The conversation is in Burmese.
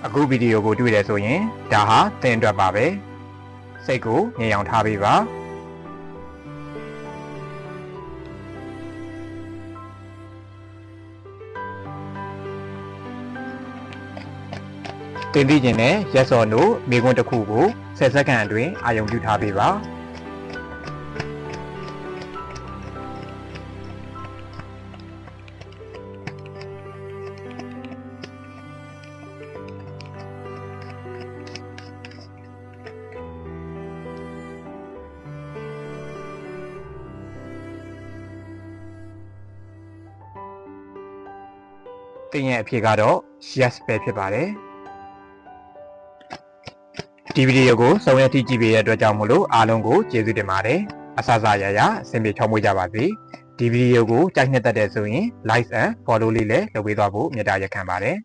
အခုဗီဒီယိုကိုတွေ့ရဆိုရင်ဒါဟာသင်အတွက်ပါပဲစိတ်ကိုငြိမ်အောင်ထားပေးပါသင်သိခြင်းနဲ့ yes or no မေးခွန်းတစ်ခုကို10စက္ကန့်အတွင်းအာရုံပြုထားပေးပါသင်ရဲ့အဖြေကတော့ yes ပဲဖြစ်ပါတယ်ဒီဗီဒီယိုကိုဆုံးရထိကြည့်ပေးတဲ့အတွက်ကြောင့်မို့လို့အားလုံးကိုကျေးဇူးတင်ပါတယ်အဆအဆရရအဆင်ပြေချောမွေ့ကြပါစေဒီဗီဒီယိုကိုကြိုက်နှစ်သက်တဲ့ဆိုရင် like and follow လေးလည်းလုပ်ပေးသွားဖို့မေတ္တာရပ်ခံပါတယ်